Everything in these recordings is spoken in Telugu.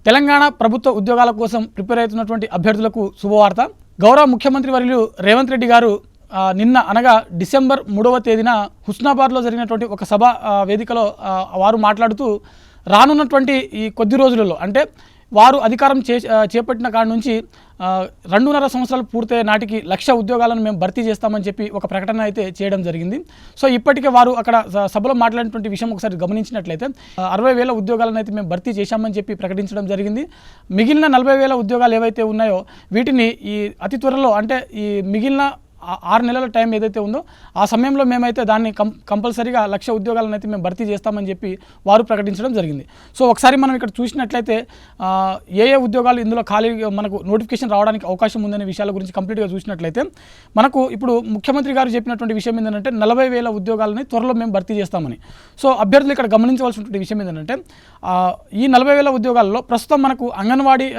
తెలంగాణ ప్రభుత్వ ఉద్యోగాల కోసం ప్రిపేర్ అవుతున్నటువంటి అభ్యర్థులకు శుభవార్త. గౌరవ ముఖ్యమంత్రి వర్యులు రేవంత్ రెడ్డి గారు నిన్న అనగా డిసెంబర్ 3వ తేదీన హుస్నాబాద్లో జరిగినటువంటి ఒక సభ వేదికలో వారు మాట్లాడుతూ రానున్నటువంటి ఈ కొద్ది రోజులలో అంటే వారు అధికారం చేపట్టిన కాడ నుంచి 2.5 సంవత్సరాలు పూర్తయ్యే నాటికి 1,00,000 ఉద్యోగాలను మేము భర్తీ చేస్తామని చెప్పి ఒక ప్రకటన అయితే చేయడం జరిగింది. సో ఇప్పటికే వారు అక్కడ సభలో మాట్లాడినటువంటి విషయం ఒకసారి గమనించినట్లయితే 60,000 ఉద్యోగాలను అయితే మేము భర్తీ చేశామని చెప్పి ప్రకటించడం జరిగింది. మిగిలిన 40,000 ఉద్యోగాలు ఏవైతే ఉన్నాయో వీటిని ఈ అతి త్వరలో అంటే ఈ మిగిలిన 6 నెలల టైం ఏదైతే ఉందో ఆ సమయంలో మేమైతే దాన్ని కంపల్సరీగా 1,00,000 ఉద్యోగాలను అయితే మేము భర్తీ చేస్తామని చెప్పి వారు ప్రకటించడం జరిగింది. సో ఒకసారి మనం ఇక్కడ చూసినట్లయితే ఏ ఉద్యోగాలు ఇందులో ఖాళీ మనకు నోటిఫికేషన్ రావడానికి అవకాశం ఉందనే విషయాల గురించి కంప్లీట్గా చూసినట్లయితే మనకు ఇప్పుడు ముఖ్యమంత్రి గారు చెప్పినటువంటి విషయం ఏంటంటే 40,000 ఉద్యోగాలని త్వరలో మేము భర్తీ చేస్తామని. సో అభ్యర్థులు ఇక్కడ గమనించవలసినటువంటి విషయం ఏంటంటే ఈ 40,000 ఉద్యోగాల్లో ప్రస్తుతం మనకు అంగన్వాడీ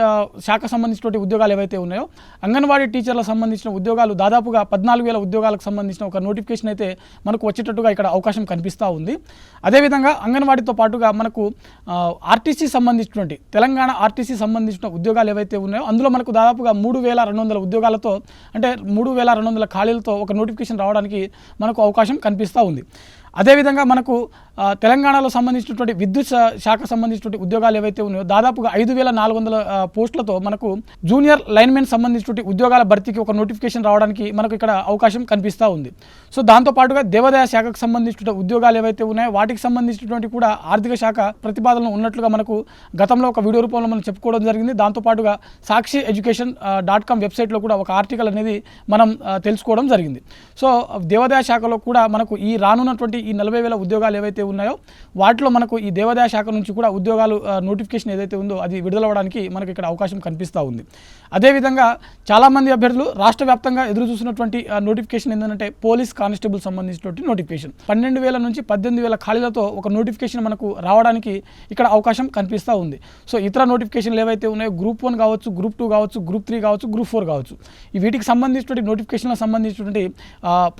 శాఖ సంబంధించినటువంటి ఉద్యోగాలు ఏవైతే ఉన్నాయో అంగన్వాడీ టీచర్లకు సంబంధించిన ఉద్యోగాలు దాదాపుగా 14,000 ఉద్యోగాలకు సంబంధించిన ఒక నోటిఫికేషన్ అయితే మనకు వచ్చేటట్టుగా ఇక్కడ అవకాశం కనిపిస్తూ ఉంది. అదేవిధంగా అంగన్వాడీతో పాటుగా మనకు ఆర్టీసీ సంబంధించినటువంటి తెలంగాణ ఆర్టీసీ సంబంధించిన ఉద్యోగాలు ఏవైతే ఉన్నాయో అందులో మనకు దాదాపుగా 3,200 ఉద్యోగాలతో అంటే 3,200 ఖాళీలతో ఒక నోటిఫికేషన్ రావడానికి మనకు అవకాశం కనిపిస్తూ ఉంది. అదేవిధంగా మనకు తెలంగాణలో సంబంధించినటువంటి విద్యుత్ శాఖ సంబంధించినటువంటి ఉద్యోగాలు ఏవైతే ఉన్నాయో దాదాపుగా 5,400 పోస్టులతో మనకు జూనియర్ లైన్మెన్ సంబంధించినటువంటి ఉద్యోగాల భర్తీకి ఒక నోటిఫికేషన్ రావడానికి మనకు ఇక్కడ అవకాశం కనిపిస్తూ ఉంది. సో దాంతోపాటుగా దేవాదాయ శాఖకు సంబంధించిన ఉద్యోగాలు ఏవైతే ఉన్నాయో వాటికి సంబంధించినటువంటి కూడా ఆర్థిక శాఖ ప్రతిపాదనలు ఉన్నట్లుగా మనకు గతంలో ఒక వీడియో రూపంలో మనం చెప్పుకోవడం జరిగింది. దాంతోపాటుగా సాక్షి education.com వెబ్సైట్లో కూడా ఒక ఆర్టికల్ అనేది మనం తెలుసుకోవడం జరిగింది. సో దేవాదాయ శాఖలో కూడా మనకు ఈ రానున్నటువంటి ఈ 40,000 ఉద్యోగాలు ఏవైతే ఉన్నాయో వాటిలో మనకు ఈ దేవాదాయ శాఖ నుంచి కూడా ఉద్యోగాలు నోటిఫికేషన్ ఏదైతే ఉందో అది విడుదలవ్వడానికి మనకు ఇక్కడ అవకాశం కనిపిస్తూ ఉంది. అదేవిధంగా చాలామంది అభ్యర్థులు రాష్ట్ర వ్యాప్తంగా ఎదురు చూసినటువంటి నోటిఫికేషన్ ఏంటంటే పోలీస్ కానిస్టేబుల్ సంబంధించినటువంటి నోటిఫికేషన్ 12,000 నుంచి 18,000 ఖాళీలతో ఒక నోటిఫికేషన్ మనకు రావడానికి ఇక్కడ అవకాశం కనిపిస్తూ ఉంది. సో ఇతర నోటిఫికేషన్లు ఏవైతే ఉన్నాయో గ్రూప్ 1 కావచ్చు, గ్రూప్ 2 కావచ్చు, గ్రూప్ 3 కావచ్చు, గ్రూప్ 4 కావచ్చు, ఈ వీటికి సంబంధించినటువంటి నోటిఫికేషన్లకు సంబంధించినటువంటి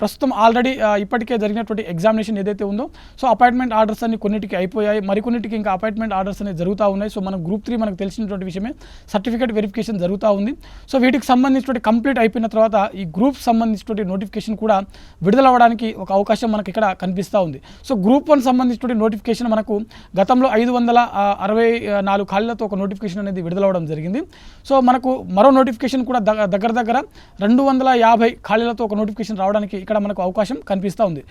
ప్రస్తుతం ఆల్రెడీ ఇప్పటికే జరిగినటువంటి ఎగ్జామినేషన్ ఏదైతే ఉందో సో అపాయింట్మెంట్ ఆర్డర్స్ అన్ని కొన్నిటికి అయిపోయాయి, మరికొన్నిటికి ఇంకా అపాయింట్మెంట్ ఆర్డర్స్ అనేవి జరుగుతూ ఉన్నాయి. సో మనం గ్రూప్ 3 మనకు తెలిసినటువంటి విషయమే సర్టిఫికేట్ వెరిఫికేషన్ జరుగుతూ ఉంది. సో వీటికి సంబంధించినటువంటి కంప్లీట్ అయిపోయిన తర్వాత ఈ గ్రూప్ సంబంధించినటువంటి నోటిఫికేషన్ కూడా విడుదలవ్వడానికి ఒక అవకాశం మనకి ఇక్కడ కనిపిస్తూ ఉంది. సో గ్రూప్ 1 సంబంధించినటువంటి నోటిఫికేషన్ మనకు గతంలో 564 ఖాళీలతో ఒక నోటిఫికేషన్ అనేది విడుదలవ్వడం జరిగింది. సో మనకు మరో నోటిఫికేషన్ కూడా దగ్గర 250 ఖాళీలతో ఒక నోటిఫికేషన్ రావడానికి ఇక్కడ మనకు అవకాశం కనిపిస్తూ ఉంది.